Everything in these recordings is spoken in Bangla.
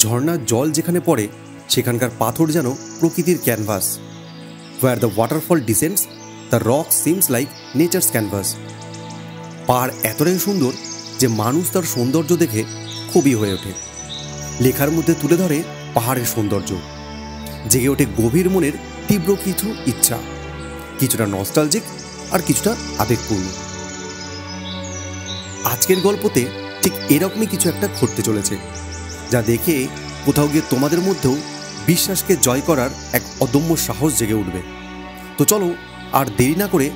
ঝর্ণার জল যেখানে পড়ে সেখানকার পাথর যেন প্রকৃতির canvas. Where the waterfall descends, the rock seems like nature's canvas. পাহাড় এতটাই সুন্দর যে মানুষ তার সৌন্দর্য দেখে খুবই হয়ে ওঠে। লেখার মধ্যে তুলে ধরে পাহাড়ের সৌন্দর্য, জেগে ওঠে গভীর মনের তীব্র কিছু ইচ্ছা, কিছুটা নস্টালজিক আর কিছুটা আবেগপূর্ণ। আজকের গল্পতে ঠিক এরকমই কিছু একটা ঘটতে চলেছে, যা দেখে কোথাও গিয়ে তোমাদের মধ্যেও বিশ্বাসকে জয় করার এক অদম্য সাহস জেগে উঠবে। তো চলো আর দেরি না করে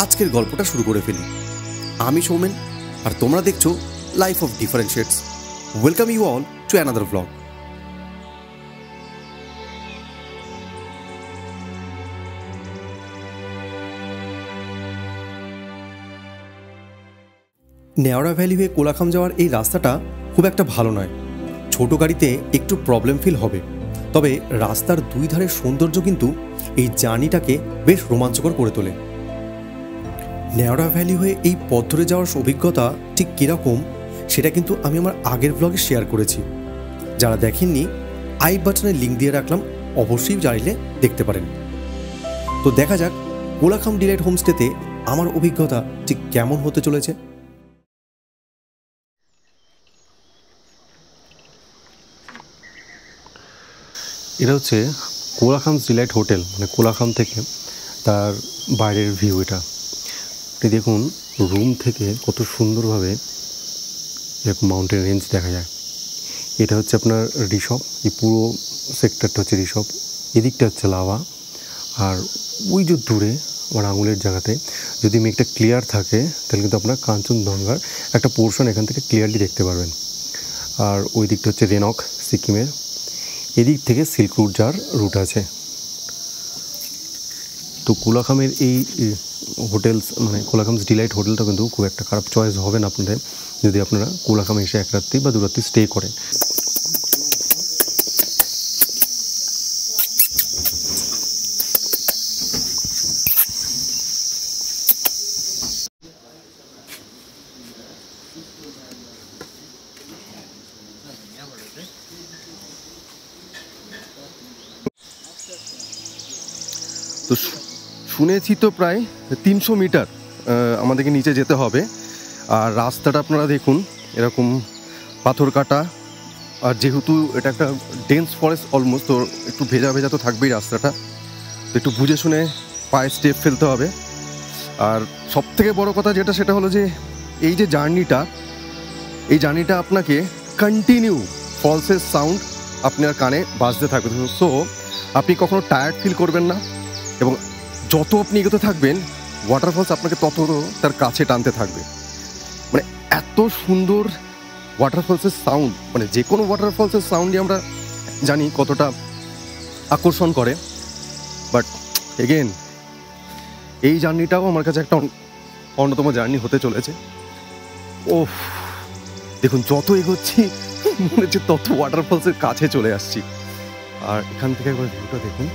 আজকের গল্পটা শুরু করে ফেলি। আমি সৌমেন, আর তোমরা দেখছো life of different shades. Welcome you all to another blog. Neora valley হয়ে কোলাখাম যাওয়ার এই রাস্তাটা খুব একটা ভালো নয়। ছোট গাড়িতে একটু প্রবলেম ফিল হবে, তবে রাস্তার দুই ধারের সৌন্দর্য কিন্তু এই জার্নিটাকে বেশ রোমাঞ্চকর করে তোলে। নেওয়ারা ভ্যালি হয়ে এই পথ ধরে যাওয়ার অভিজ্ঞতা ঠিক কীরকম সেটা কিন্তু আমি আমার আগের ব্লগে শেয়ার করেছি। যারা দেখেননি আই বাটনে লিঙ্ক দিয়ে রাখলাম, অবশ্যই চাইলে দেখতে পারেন। তো দেখা যাক কোলাখাম ডিলাইট হোমস্টেতে আমার অভিজ্ঞতা ঠিক কেমন হতে চলেছে। এটা হচ্ছে কোলাখাম ডিলাইট হোটেল, মানে কোলাখাম থেকে তার বাইরের ভিউ। এটা দেখুন, রুম থেকে কত সুন্দরভাবে এরকম মাউন্টেন রেঞ্জ দেখা যায়। এটা হচ্ছে আপনার ঋষভ, এই পুরো সেক্টরটা হচ্ছে ঋষভ, এদিকটা হচ্ছে লাভা। আর ওই যে দূরে আমার আঙুলের জায়গাতে যদি মেঘটা ক্লিয়ার থাকে তাহলে কিন্তু আপনার কাঞ্চনজঙ্ঘার একটা পোর্শন এখান থেকে ক্লিয়ারলি দেখতে পারবেন। আর ওই দিকটা হচ্ছে রেনক, সিকিমের। এদিক থেকে সিল্ক রুট যাওয়ার রুট আছে। তো কোলাখামের এই হোটেলস, মানে কোলাখামস ডিলাইট হোটেলটা কিন্তু খুব একটা খারাপ চয়েস হবে না আপনাদের, যদি আপনারা কোলাখামে এসে এক রাত্রি বা দু রাত্রি স্টে করেন। তো শুনেছি তো প্রায় 300 মিটার আমাদেরকে নিচে যেতে হবে। আর রাস্তাটা আপনারা দেখুন, এরকম পাথর কাটা, আর যেহেতু এটা একটা ডেন্স ফরেস্ট অলমোস্ট, তো একটু ভেজা ভেজা তো থাকবেই রাস্তাটা, তো একটু বুঝে শুনে পায়ে স্টেপ ফেলতে হবে। আর সবথেকে বড় কথা যেটা, সেটা হলো যে এই যে জার্নিটা আপনাকে কন্টিনিউ ফলসের সাউন্ড আপনার কানে বাজতে থাকবে। সো আপনি কখনো টায়ার্ড ফিল করবেন না, এবং যত আপনি এগোতে থাকবেন ওয়াটারফলস আপনাকে তত তার কাছে টানতে থাকবে। মানে এত সুন্দর ওয়াটারফলসের সাউন্ড, মানে যে কোনো ওয়াটারফলসের সাউন্ডই আমরা জানি কতটা আকর্ষণ করে, বাট এগেন এই জার্নিটাও আমার কাছে একটা অন্যতম জার্নি হতে চলেছে। ও দেখুন, যত এগোচ্ছি মনে হচ্ছে তত ওয়াটারফলসের কাছে চলে আসছি। আর এখান থেকে একবার ভিউটা দেখুন,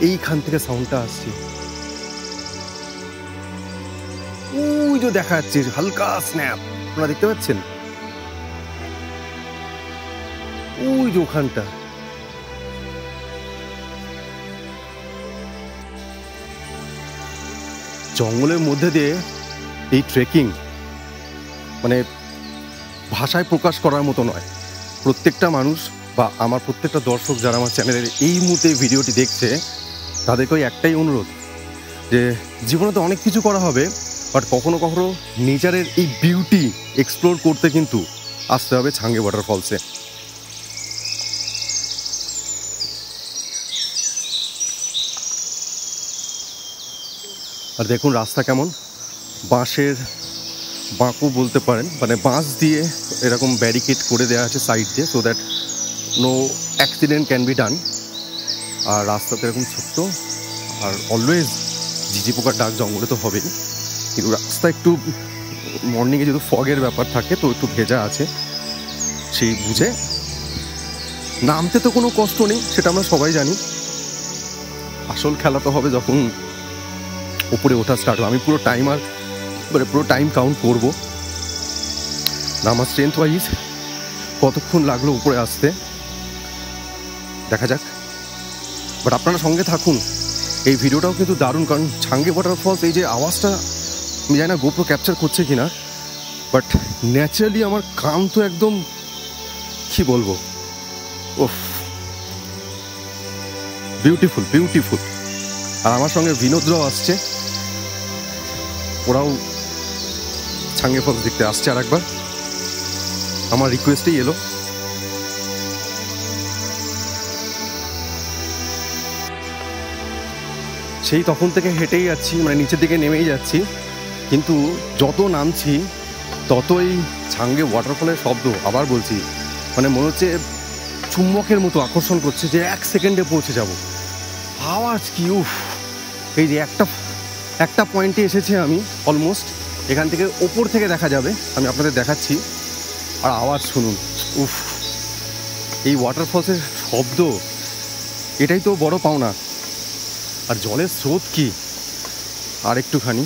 এইখান থেকে সাউন্ডটা আসছে, ওই যে দেখা যাচ্ছে হালকা স্ন্যাপ, আপনারা দেখতে পাচ্ছেন ওই যে ওখানটা। জঙ্গলের মধ্যে দিয়ে এই ট্রেকিং মানে ভাষায় প্রকাশ করার মতো নয়। প্রত্যেকটা মানুষ বা আমার প্রত্যেকটা দর্শক যারা আমার চ্যানেলের এই মুহূর্তে ভিডিওটি দেখছে, তাদেরকে ওই একটাই অনুরোধ যে জীবনে তো অনেক কিছু করা হবে, বাট কখনো কখনো নেচারের এই বিউটি এক্সপ্লোর করতে কিন্তু আসতে হবে ছাঙ্গে ওয়াটারফলসে। আর দেখুন রাস্তা কেমন, বাঁশের বাঁকও বলতে পারেন, মানে বাঁশ দিয়ে এরকম ব্যারিকেড করে দেওয়া আছে সাইড দিয়ে, so that no accident can be done. আর রাস্তাতে এরকম ছোট্ট, আর অলওয়েজ ঝিঝি পোকার ডাক জঙ্গলে তো হবেই, কিন্তু রাস্তা একটু মর্নিংয়ে যেহেতু ফগের ব্যাপার থাকে তো একটু ভেজা আছে, সেই বুঝে নামতে তো কোনো কষ্ট নেই, সেটা আমরা সবাই জানি। আসল খেলা তো হবে যখন উপরে ওঠা স্টার্ট হবে। আমি পুরো টাইমার, মানে পুরো টাইম কাউন্ট করবো না আমার স্ট্রেংথ ওয়াইজ কতক্ষণ লাগলো উপরে আসতে। দেখা যাক, বাট আপনারা সঙ্গে থাকুন। এই ভিডিওটাও কিন্তু দারুণ, কারণ ছাঙ্গে ওয়াটারফলস এই যে আওয়াজটা আমি জানি না গোপ্রো ক্যাপচার করছে কিনা, বাট ন্যাচারালি আমার কান তো একদম কি বলবো, ওফ, বিউটিফুল বিউটিফুল। আর আমার সঙ্গে বিনোদরাও আসছে, ওরাও ছাঙ্গে ফলস দেখতে আসছে আর একবার, আমার রিকোয়েস্টেই এলো। সেই তখন থেকে হেঁটেই যাচ্ছি, মানে নিচের দিকে নেমেই যাচ্ছি, কিন্তু যত নামছি ততই ছাঙ্গে ওয়াটারফলের শব্দ, আবার বলছি, মানে মনে হচ্ছে চুম্বকের মতো আকর্ষণ করছে যে 1 সেকেন্ডে পৌঁছে যাব। আওয়াজ কি, উফ! এই যে একটা পয়েন্টে এসেছে আমি, অলমোস্ট এখান থেকে ওপর থেকে দেখা যাবে, আমি আপনাদের দেখাচ্ছি। আর আওয়াজ শুনুন, উফ! এই ওয়াটারফলসের শব্দ, এটাই তো বড় পাওনা। আর জলের স্রোত কি, আর একটুখানি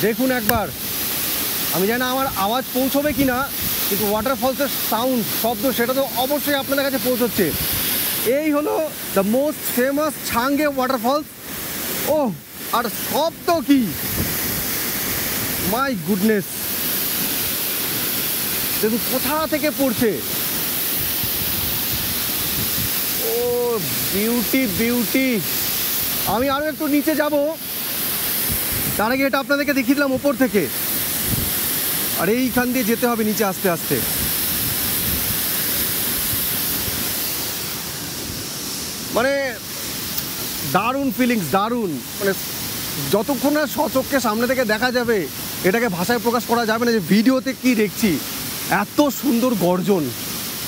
দেখুন একবার। আমি জানি না আমার আওয়াজ পৌঁছবে কি না, কিন্তু ওয়াটারফলসের সাউন্ড, শব্দ, সেটা তো অবশ্যই আপনাদের কাছে পৌঁছচ্ছে। এই হলো the most famous Changey waterfalls. ও, আর শব্দ কি, মাই গুডনেস! দেখুন কোথা থেকে পড়ছে। Oh beauty beauty! আমি আরও একটু নিচে যাব, তার আগে এটা আপনাদেরকে দেখিয়ে দিলাম ওপর থেকে। আর এইখান দিয়ে যেতে হবে নিচে আস্তে আস্তে। মানে দারুণ ফিলিংস, দারুণ। মানে যতক্ষণ না সচক্ষে সামনে থেকে দেখা যাবে, এটাকে ভাষায় প্রকাশ করা যাবে না যে ভিডিওতে কি দেখছি। এত সুন্দর গর্জন,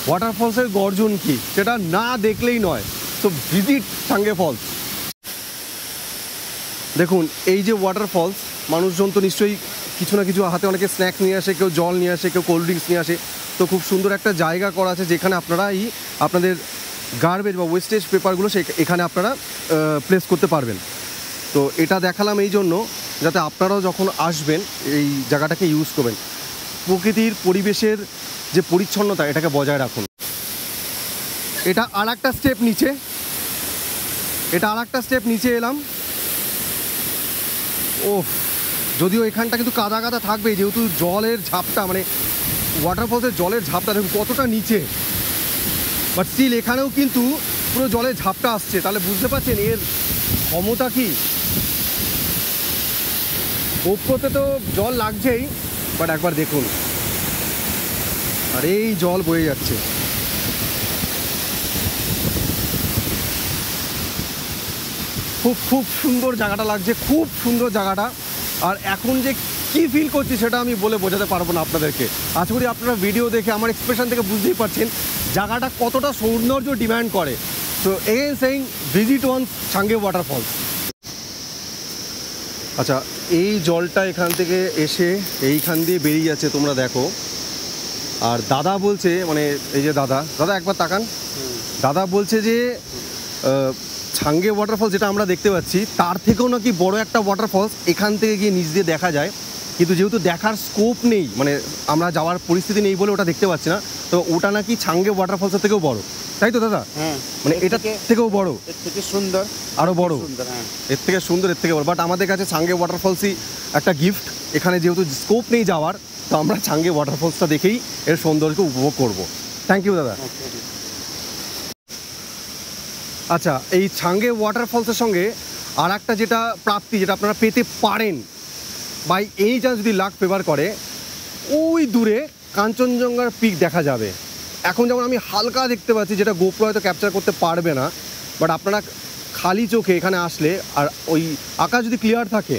ওয়াটারফলসের গর্জন কি, সেটা না দেখলেই নয়। তো ভিজিট ছাঙ্গে ফলস। দেখুন এই যে ওয়াটারফলস, মানুষজন তো নিশ্চয়ই কিছু না কিছু হাতে, অনেকে স্ন্যাক্স নিয়ে আসে, কেউ জল নিয়ে আসে, কেউ কোল্ড ড্রিঙ্কস নিয়ে আসে। তো খুব সুন্দর একটা জায়গা করা আছে যেখানে আপনারা আপনাদের গার্বেজ বা ওয়েস্টেজ পেপারগুলো এখানে আপনারা প্লেস করতে পারবেন। তো এটা দেখালাম এই জন্য, যাতে আপনারাও যখন আসবেন এই জায়গাটাকে ইউজ করবেন। প্রকৃতির পরিবেশের যে পরিচ্ছন্নতা, এটাকে বজায় রাখুন। এটা আর একটা স্টেপ নিচে, এলাম। ও, যদিও এখানটা কিন্তু কাদা কাদা থাকবে, যেহেতু জলের ঝাপটা, মানে ওয়াটারফলসের জলের ঝাপটা দেখুন কতটা নিচে, বাট স্টিল এখানেও কিন্তু পুরো জলের ঝাপটা আসছে। তাহলে বুঝতে পারছেন এর ক্ষমতা কি। গোপ্রোতে তো জল লাগছেই, বাট একবার দেখুন, আর এই জল বয়ে যাচ্ছে। খুব খুব সুন্দর জায়গাটা লাগছে, খুব সুন্দর জায়গাটা। আর এখন যে কি ফিল করছি সেটা আমি বলে বোঝাতে পারবো না আপনাদেরকে। আশা করি আপনারা ভিডিও দেখে আমার এক্সপ্রেশন থেকে বুঝতেই পারছেন জায়গাটা কতটা সৌন্দর্য ডিমান্ড করে। তো again saying, visit once ছাঙ্গে waterfalls. আচ্ছা, এই জলটা এখান থেকে এসে এইখান দিয়ে বেরিয়ে যাচ্ছে, তোমরা দেখো। আর দাদা বলছে, মানে এই যে দাদা একবার তাকান, দাদা বলছে যে ছাঙ্গে ওয়াটারফলস যেটা আমরা দেখতে পাচ্ছি, তার থেকেও নাকি বড় একটা ওয়াটারফলস এখান থেকে গিয়ে নিচ দিয়ে দেখা যায়। কিন্তু যেহেতু দেখার স্কোপ নেই, মানে আমরা যাওয়ার পরিস্থিতি নেই বলে ওটা দেখতে পাচ্ছি না। তো ওটা নাকি ছাঙ্গে ওয়াটারফলসের থেকেও বড়, তাই তো দাদা? হ্যাঁ, মানে এটা থেকেও বড়, এর থেকে সুন্দর, আরও বড়, হ্যাঁ, এর থেকে সুন্দর, এর থেকে বড়। বাট আমাদের কাছে ছাঙ্গে ওয়াটারফলসই একটা গিফট। এখানে যেহেতু স্কোপ নেই যাওয়ার, তো আমরা ছাঙ্গে ওয়াটারফলসটা দেখেই এর সৌন্দর্যকে উপভোগ করব। থ্যাংক ইউ দাদা। আচ্ছা, এই ছাঙ্গে ওয়াটারফলসের সঙ্গে আর একটা যেটা প্রাপ্তি, যেটা আপনারা পেতে পারেন বাই এই চান্স যদি লাক ফেভার করে, ওই দূরে কাঞ্চনজঙ্ঘার পিক দেখা যাবে। এখন যেমন আমি হালকা দেখতে পাচ্ছি, যেটা গোপ্রো হয়তো ক্যাপচার করতে পারবে না, বাট আপনারা খালি চোখে এখানে আসলে, আর ওই আকাশ যদি ক্লিয়ার থাকে,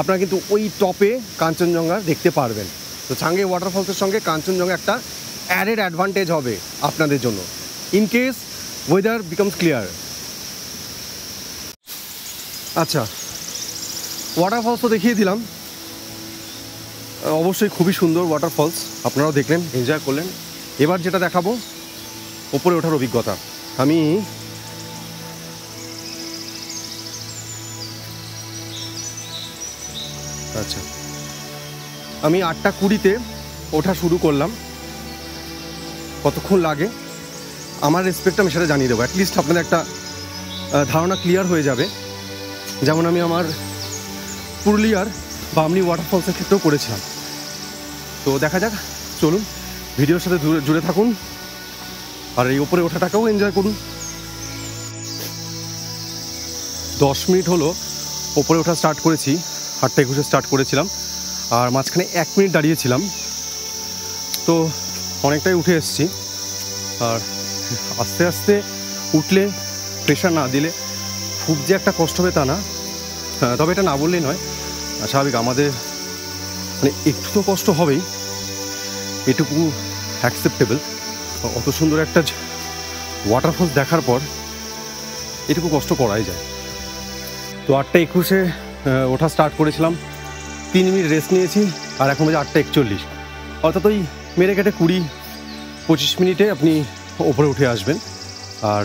আপনারা কিন্তু ওই টপে কাঞ্চনজঙ্ঘা দেখতে পারবেন। তো ছাঙ্গে ওয়াটারফলসের সঙ্গে কাঞ্চনজঙ্ঘা একটা অ্যাডেড অ্যাডভান্টেজ হবে আপনাদের জন্য, in case weather becomes clear. আচ্ছা, ওয়াটারফলস তো দেখিয়ে দিলাম, অবশ্যই খুবই সুন্দর ওয়াটারফলস, আপনারাও দেখলেন, এনজয় করলেন। এবার যেটা দেখাবো, ওপরে ওঠার অভিজ্ঞতা। আমি আচ্ছা, আমি 8টা 20-তে ওঠা শুরু করলাম। কতক্ষণ লাগে আমার রেসপেক্ট আমি সেটা জানিয়ে দেবো। অ্যাটলিস্ট আপনাদের একটা ধারণা ক্লিয়ার হয়ে যাবে, যেমন আমি আমার পুরুলিয়ার বামনি ওয়াটারফলসের ক্ষেত্রেও করেছিলাম। তো দেখা যাক, চলুন ভিডিওর সাথে জুড়ে থাকুন আর এই ওপরে ওঠাটাকেও এনজয় করুন। 10 মিনিট হলো ওপরে ওঠা স্টার্ট করেছি, 8:21 স্টার্ট করেছিলাম, আর মাঝখানে 1 মিনিট দাঁড়িয়েছিলাম। তো অনেকটাই উঠে এসেছি, আর আস্তে আস্তে উঠলে প্রেশার না দিলে খুব যে একটা কষ্ট হবে তা না। তবে এটা না বললেই নয়, স্বাভাবিক আমাদের মানে একটু তো কষ্ট হবেই, এটুকু অ্যাকসেপ্টেবল। অত সুন্দর একটা ওয়াটারফল দেখার পর এটুকু কষ্ট করাই যায়। তো 8:21 ওঠা স্টার্ট করেছিলাম, 3 মিনিট রেস্ট নিয়েছি, আর এখন বাজে 8:41, অর্থাৎ ওই মেরে কেটে 20-25 মিনিটে আপনি ওপরে উঠে আসবেন। আর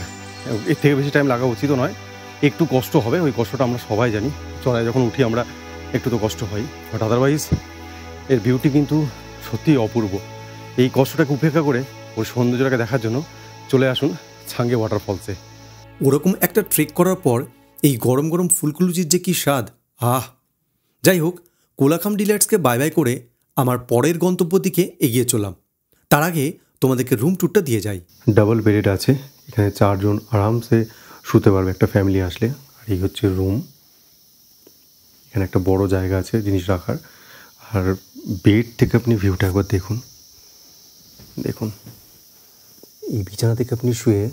এর থেকে বেশি টাইম লাগা উচিত নয়, একটু কষ্ট হবে, ওই কষ্টটা আমরা সবাই জানি, চড়াই যখন উঠি আমরা একটু তো কষ্ট হয়, বাট আদারওয়াইজ এর বিউটি কিন্তু সত্যিই অপূর্ব। এই কষ্টটাকে উপেক্ষা করে ওই সৌন্দর্যটাকে দেখার জন্য চলে আসুন ছাঙ্গে ওয়াটারফলসে। ওরকম একটা ট্রেক করার পর এই গরম গরম ফুলকুলুচির যে কী স্বাদ, আহ! যাই হোক, কোলাখাম ডিলাইটসকে বাই বাই করে আমার পরের গন্তব্যের দিকে এগিয়ে চললাম। তার আগে তোমাদেরকে রুম ট্যুরটা দিয়ে যাই। ডাবল বেডেড আছে, এখানে 4 জন আরামসে শুতে পারবে একটা ফ্যামিলি আসলে। আর এই হচ্ছে রুম, এখানে একটা বড় জায়গা আছে জিনিস রাখার। আর বেড থেকে আপনি ভিউটা একবার দেখুন, দেখুন এই বিছানা থেকে আপনি শুয়ে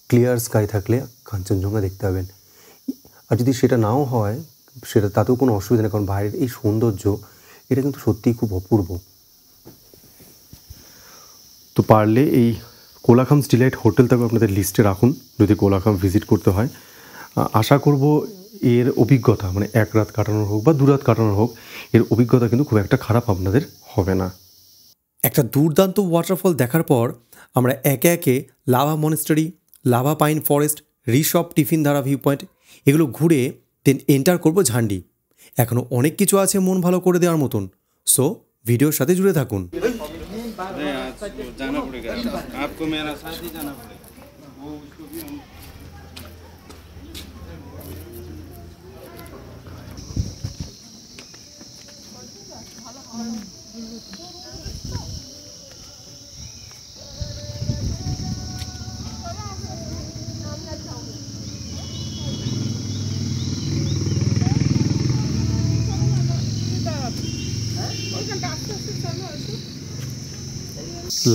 ক্লিয়ার স্কাই থাকলে কাঞ্চনজঙ্ঘা দেখতে পাবেন। আর যদি সেটা নাও হয় সেটা তাতেও কোনো অসুবিধা নেই, কারণ বাইরের এই সৌন্দর্য এটা কিন্তু সত্যিই খুব অপূর্ব। তো পারলে এই কোলাখাম ডিলাইট হোটেলটাকে আপনাদের লিস্টে রাখুন যদি কোলাখাম ভিজিট করতে হয়। আশা করব এর অভিজ্ঞতা, মানে 1 রাত কাটানোর হোক বা 2 রাত কাটানোর হোক, এর অভিজ্ঞতা কিন্তু খুব একটা খারাপ আপনাদের হবে না। একটা দুর্দান্ত ওয়াটারফল দেখার পর আমরা একে একে Lava monastery, Lava pine forest, Rishop Tiffin Dara view point এগুলো ঘুরে দেন এন্টার করব ঝান্ডি। এখনও অনেক কিছু আছে মন ভালো করে দেওয়ার মতন, সো ভিডিওর সাথে জুড়ে থাকুন। जाना पड़ेगा, आपको मेरा साथ ही जाना पड़ेगा। वो उसको भी हम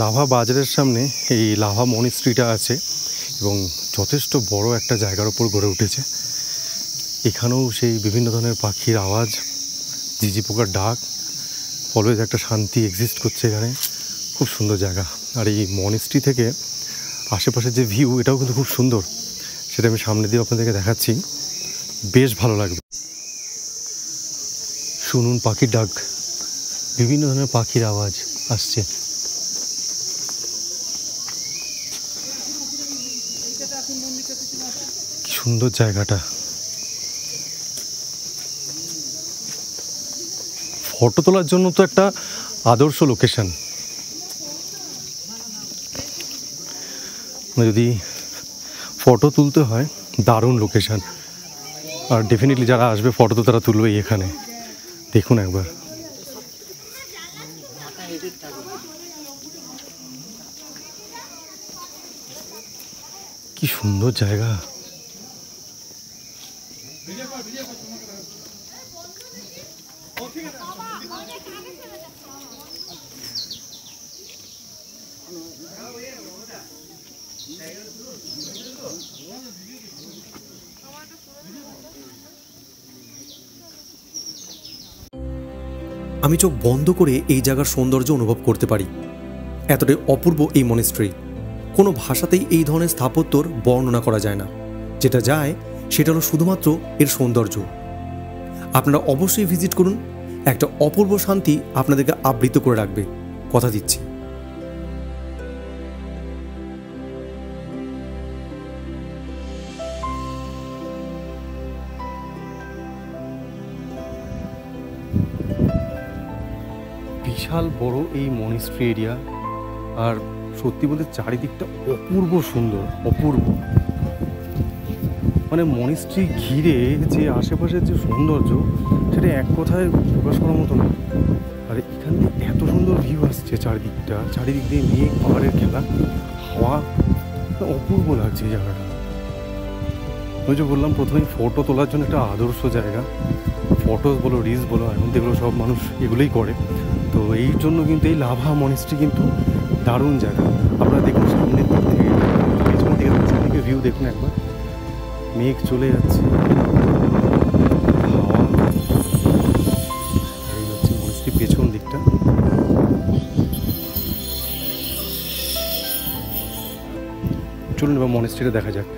লাভা বাজারের সামনে এই লাভা মনিস্ট্রিটা আছে এবং যথেষ্ট বড় একটা জায়গার উপর গড়ে উঠেছে। এখানেও সেই বিভিন্ন ধরনের পাখির আওয়াজ, ঝিঝি পোকার ডাক, অলওয়েজ একটা শান্তি এক্সিস্ট করছে এখানে। খুব সুন্দর জায়গা। আর এই মনিস্ট্রি থেকে আশেপাশের যে ভিউ, এটাও কিন্তু খুব সুন্দর, সেটা আমি সামনে দিয়ে আপনাদেরকে দেখাচ্ছি, বেশ ভালো লাগবে। শুনুন পাখির ডাক, বিভিন্ন ধরনের পাখির আওয়াজ আসছে। কি সুন্দর জায়গাটা, ফটো তোলার জন্য তো একটা আদর্শ লোকেশন। যদি ফটো তুলতে হয় দারুণ লোকেশন, আর ডেফিনেটলি যারা আসবে ফটো তো তারা তুলবেই এখানে। দেখুন একবার, কি সুন্দর জায়গা। আমি চোখ বন্ধ করে এই জায়গার সৌন্দর্য অনুভব করতে পারি। এতটাই অপূর্ব এই মনেস্ট্রি, কোনো ভাষাতেই এই ধরনের স্থাপত্যর বর্ণনা করা যায় না। যেটা যায় সেটা হলো শুধুমাত্র এর সৌন্দর্য। আপনারা অবশ্যই ভিজিট করুন, একটা অপূর্ব শান্তি আপনাদেরকে আবৃত করে রাখবে, কথা দিচ্ছি। বিশাল বড় এই মনিস্ট্রি এরিয়া, আর সত্যি বলতে চারিদিকটা অপূর্ব সুন্দর, অপূর্ব। মানে মনিস্ট্রি ঘিরে যে আশেপাশের যে সৌন্দর্য, সেটা এক কথায় প্রকাশ করার মতো না। আর এখান দিয়ে এত সুন্দর ভিউ আসছে চারিদিকটা, চারিদিক দিয়ে মেঘ, পাহাড়ের খেলা, হাওয়া, অপূর্ব লাগছে এই জায়গাটা। ওই যে বললাম প্রথমেই, ফটো তোলার জন্য একটা আদর্শ জায়গা। ফটোস বলো, রিলস বলো, এখন দেখলো সব মানুষ এগুলোই করে। তো এই জন্য কিন্তু এই লাভা মনিস্ট্রি কিন্তু দারুণ জায়গা। আপনারা দেখুন সামনের দিক থেকে, পেছন দিকে ভিউ দেখুন একবার, মেঘ চলে যাচ্ছে, হাওয়া। এই হচ্ছে মনিস্ট্রি পেছন দিকটা। চলুন এবার মনিস্ট্রিটা দেখা যাক।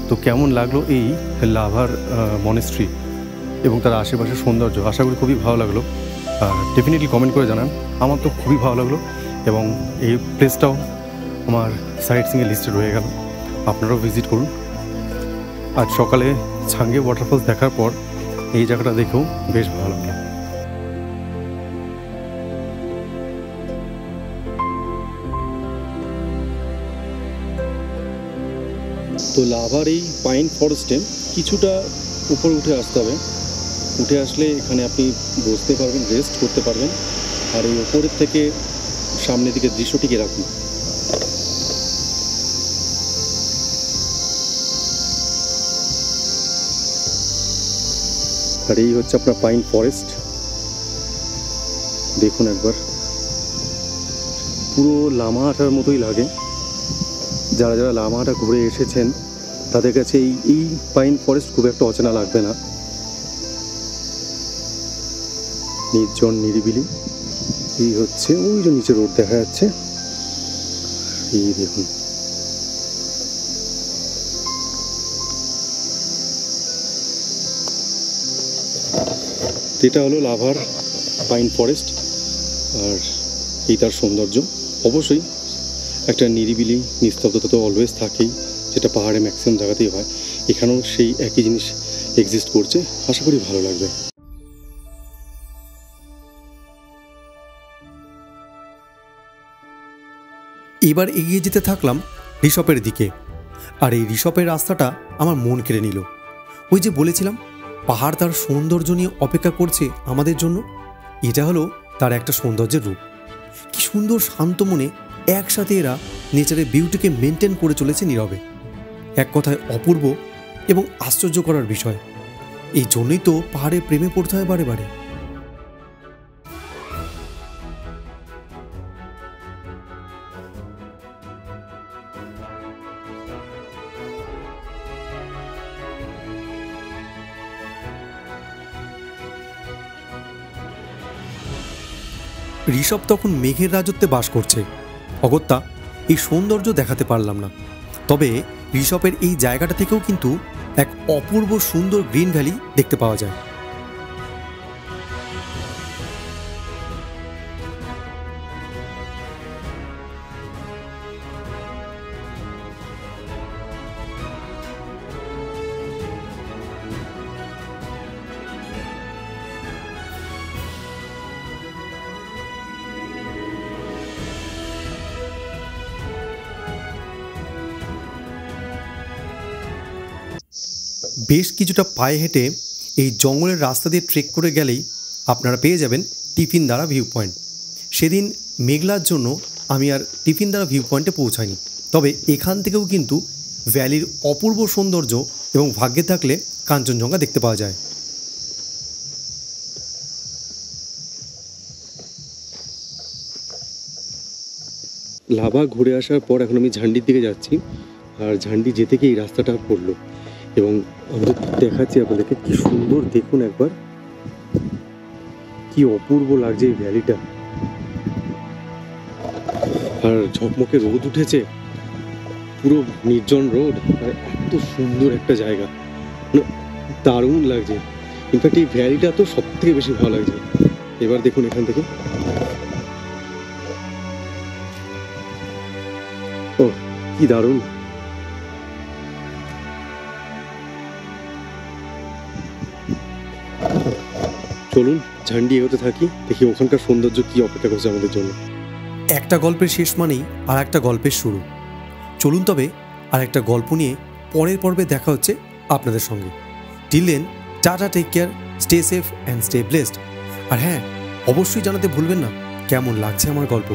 তো কেমন লাগলো এই লাভার মনেস্ট্রি এবং তার আশেপাশের সৌন্দর্য? আশা করি খুবই ভালো লাগলো। ডেফিনেটলি কমেন্ট করে জানান। আমার তো খুবই ভালো লাগলো এবং এই প্লেসটাও আমার সাইট সিংয়ের লিস্টে রয়ে গেল। আপনারাও ভিজিট করুন। আজ সকালে ছাঙ্গে ওয়াটারফলস দেখার পর এই জায়গাটা দেখেও বেশ ভালো লাগলো। তো লাভার এই পাইন ফরেস্টে কিছুটা উপরে উঠে আসতে হবে। উঠে আসলে এখানে আপনি বসতে পারবেন, রেস্ট করতে পারবেন। আর এই উপরের থেকে সামনের দিকে দৃশ্যটিকে রাখুন। আর এই হচ্ছে আপনার পাইন ফরেস্ট। দেখুন একবার, পুরো লামাহাটার মতোই লাগে। যারা যারা লামাহাটা ঘুরে এসেছেন তাদের কাছে এই পাইন ফরেস্ট খুব একটা অচেনা লাগবে না। নির্জন, নিরিবিলি। এই হচ্ছে ওই যে নিচে রোড দেখা যাচ্ছে, এই দেখুন। এটা হলো লাভার পাইন ফরেস্ট আর এই তার সৌন্দর্য। অবশ্যই একটা নিরিবিলি, নিস্তব্ধতা তো অলওয়েজ থাকেই, যেটা পাহাড়ে ম্যাক্সিমাম জায়গাতেই হয়। এখানেও সেই একই জিনিস এক্সিস্ট করছে। আশা করি ভালো লাগবে। এবার এগিয়ে যেতে থাকলাম রিসপের দিকে। আর এই রিসপের রাস্তাটা আমার মন কেড়ে নিল। ওই যে বলেছিলাম পাহাড় তার সৌন্দর্য নিয়ে অপেক্ষা করছে আমাদের জন্য, এটা হলো তার একটা সৌন্দর্যের রূপ। কি সুন্দর শান্ত মনে একসাথে এরা নেচারের বিউটিকে মেনটেন করে চলেছে নীরবে। এক কথায় অপূর্ব এবং আশ্চর্য করার বিষয়। এই জন্যই তো পাহাড়ে প্রেমে পড়তে হয় বারে বারে। ঋষভ তখন মেঘের রাজত্বে বাস করছে। অগত্যা এই সৌন্দর্য দেখাতে পারলাম না, তবে ঋষভের এই জায়গাটা থেকেও কিন্তু এক অপূর্ব সুন্দর গ্রিন ভ্যালি দেখতে পাওয়া যায়। বেশ কিছুটা পায়ে হেঁটে এই জঙ্গলের রাস্তা দিয়ে ট্রেক করে গেলেই আপনারা পেয়ে যাবেন টিফিনদারা ভিউ পয়েন্ট। সেদিন মেঘলার জন্য আমি আর টিফিনদারা ভিউ পয়েন্টে পৌঁছাইনি, তবে এখান থেকেও কিন্তু ভ্যালির অপূর্ব সৌন্দর্য এবং ভাগ্যে থাকলে কাঞ্চনজঙ্ঘা দেখতে পাওয়া যায়। লাভা ঘুরে আসার পর এখন আমি ঝান্ডির দিকে যাচ্ছি, আর ঝান্ডি যেতে গিয়ে এই রাস্তাটা পড়লো এবং আমি দেখাচ্ছি আপনাদেরকে কি সুন্দর, দেখুন একবার কি অপূর্ব লাগছে এই ভ্যালিটা। আর ঝকমকে রোদ উঠেছে, পুরো নির্জন রোড, আর এত সুন্দর একটা জায়গা, দারুণ লাগছে। ইনফ্যাক্ট এই ভ্যালিটা তো সব থেকে বেশি ভালো লাগছে। এবার দেখুন এখান থেকে, ও কি দারুণ। চলুন ঝান্ডি এগোতে থাকি, দেখি ওখানকার সৌন্দর্য কি অপেক্ষা করছে আমাদের জন্য। একটা গল্পের শেষ মানেই আর একটা গল্পের শুরু। চলুন তবে আর একটা গল্প নিয়ে পরের পর্বে দেখা হচ্ছে আপনাদের সঙ্গে। Till then, tata, take care, stay safe and stay blessed. আর হ্যাঁ, অবশ্যই জানাতে ভুলবেন না কেমন লাগছে আমার গল্প।